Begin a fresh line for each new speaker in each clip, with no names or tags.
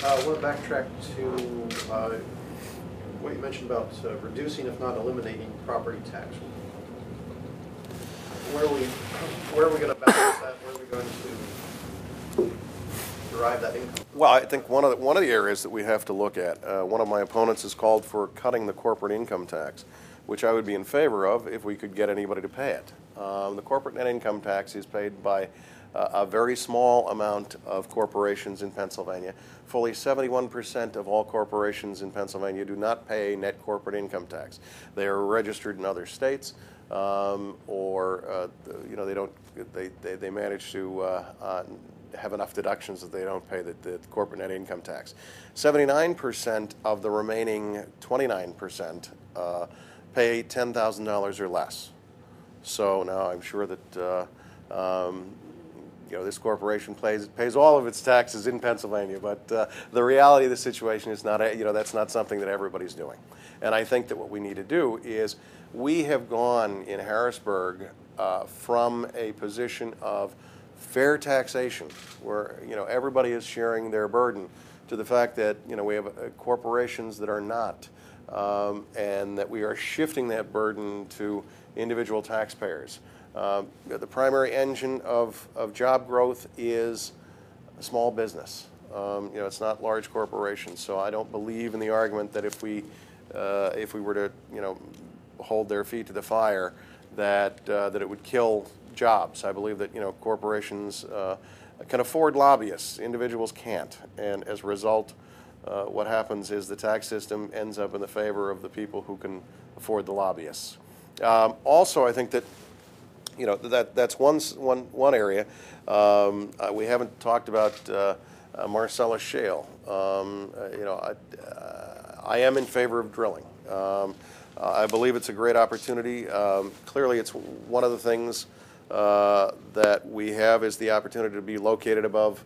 I want to backtrack to what you mentioned about reducing, if not eliminating, property tax. Where are we going to balance that? Where are we going to derive that income?
Well, I think one of the areas that we have to look at, one of my opponents has called for cutting the corporate income tax, which I would be in favor of if we could get anybody to pay it. The corporate net income tax is paid by a very small amount of corporations in Pennsylvania. Fully 71% of all corporations in Pennsylvania do not pay net corporate income tax. They are registered in other states, or they manage to have enough deductions that they don't pay the corporate net income tax. 79% of the remaining 29% pay $10,000 or less. So now I'm sure that this corporation pays all of its taxes in Pennsylvania, but the reality of the situation is not, that's not something that everybody's doing. And I think that what we need to do is, we have gone in Harrisburg from a position of fair taxation, where everybody is sharing their burden, to the fact that we have corporations that are not, and that we are shifting that burden to individual taxpayers. The primary engine of job growth is small business. It's not large corporations. So I don't believe in the argument that if we were to hold their feet to the fire, that it would kill jobs. I believe that corporations can afford lobbyists. Individuals can't, and as a result, what happens is the tax system ends up in the favor of the people who can afford the lobbyists. Also, I think that that's one area. We haven't talked about Marcellus Shale. I am in favor of drilling. I believe it's a great opportunity. Clearly, it's one of the things that we have is the opportunity to be located above,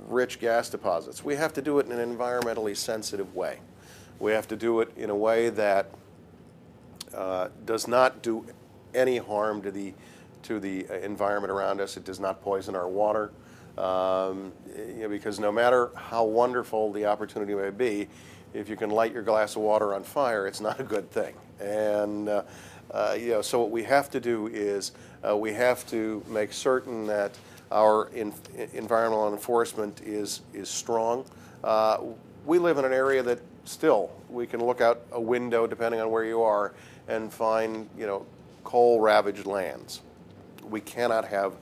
rich gas deposits. We have to do it in an environmentally sensitive way. We have to do it in a way that does not do any harm to the environment around us. It does not poison our water, because no matter how wonderful the opportunity may be, if you can light your glass of water on fire, it's not a good thing. And so what we have to do is we have to make certain that our environmental enforcement is strong. We live in an area that still we can look out a window, depending on where you are, and find coal-ravaged lands. We cannot have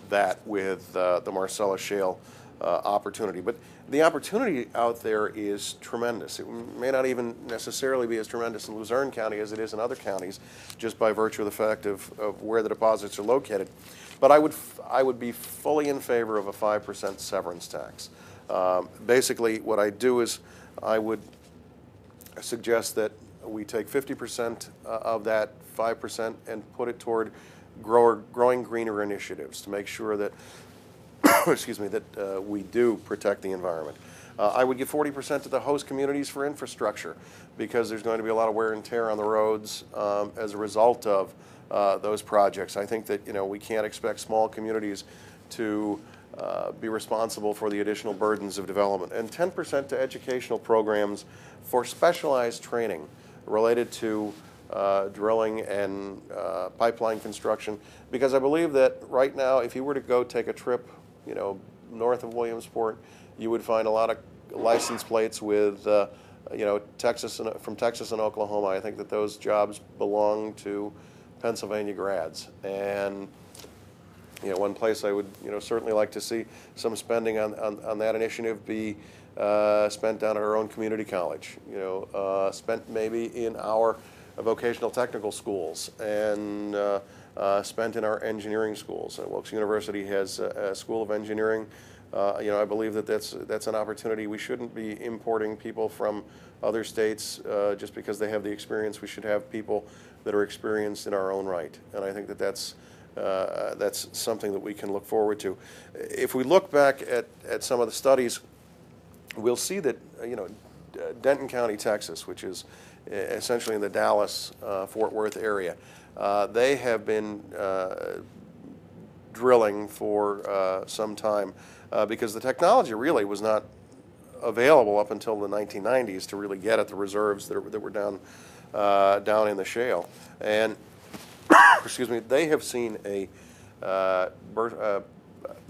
that with the Marcellus Shale opportunity. But the opportunity out there is tremendous. It may not even necessarily be as tremendous in Luzerne County as it is in other counties, just by virtue of the fact of where the deposits are located. But I would be fully in favor of a 5% severance tax. Basically, what I do is I would suggest that we take 50% of that 5% and put it toward growing greener initiatives to make sure that that we do protect the environment. I would give 40% to the host communities for infrastructure, because there's going to be a lot of wear and tear on the roads as a result of those projects. I think that we can't expect small communities to be responsible for the additional burdens of development. And 10% to educational programs for specialized training related to drilling and pipeline construction, because I believe that right now, if you were to go take a trip north of Williamsport, you would find a lot of license plates with from Texas and Oklahoma. I think that those jobs belong to Pennsylvania grads. And one place I would certainly like to see some spending on that initiative be spent down at our own community college. Spent maybe in our vocational technical schools, and spent in our engineering schools. Wilkes University has a school of engineering. I believe that that's an opportunity. We shouldn't be importing people from other states just because they have the experience. We should have people that are experienced in our own right, and I think that that's something that we can look forward to. If we look back at some of the studies, we'll see that Denton County, Texas, which is essentially in the Dallas-Fort Worth area, they have been drilling for some time because the technology really was not available up until the 1990s to really get at the reserves that were down in the shale. And excuse me, they have seen a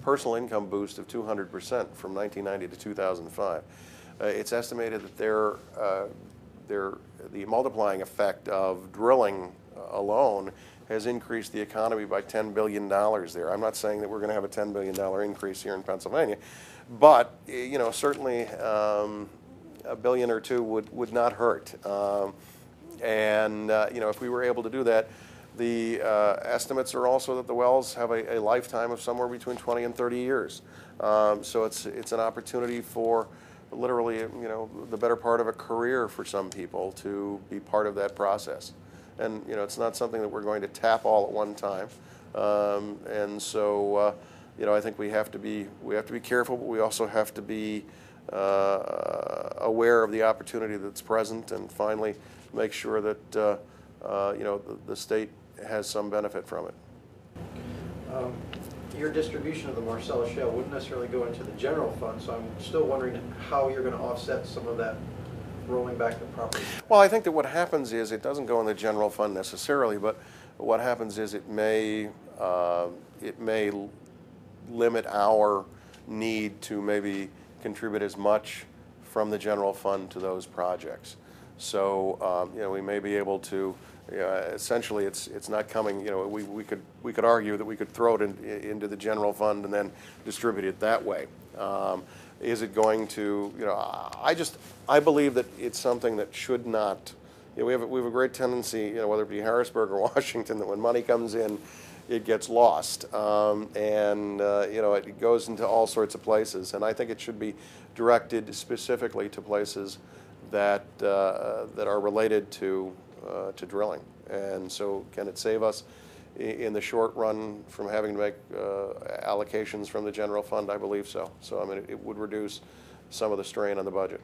personal income boost of 200% from 1990 to 2005. It's estimated that the multiplying effect of drilling alone has increased the economy by $10 billion there. I'm not saying that we're going to have a $10 billion increase here in Pennsylvania, but certainly $1 billion or two would not hurt. If we were able to do that, the estimates are also that the wells have a lifetime of somewhere between 20 and 30 years. So it's an opportunity for literally, the better part of a career for some people to be part of that process. And it's not something that we're going to tap all at one time. I think we have to be careful, but we also have to be aware of the opportunity that's present, and finally make sure that the state has some benefit from it.
Your distribution of the Marcellus Shale wouldn't necessarily go into the general fund, so I'm still wondering how you're going to offset some of that rolling back the property.
Well, I think that what happens is it doesn't go in the general fund necessarily, but what happens is it may limit our need to maybe contribute as much from the general fund to those projects. So we may be able to. Essentially, it's not coming. We could argue that we could throw it into the general fund and then distribute it that way. Is it going to? I believe that it's something that should not. We have a great tendency, whether it be Harrisburg or Washington, that when money comes in, it gets lost, it goes into all sorts of places. And I think it should be directed specifically to places that are related to drilling. And so, can it save us in the short run from having to make allocations from the general fund? I believe so. So, it would reduce some of the strain on the budget.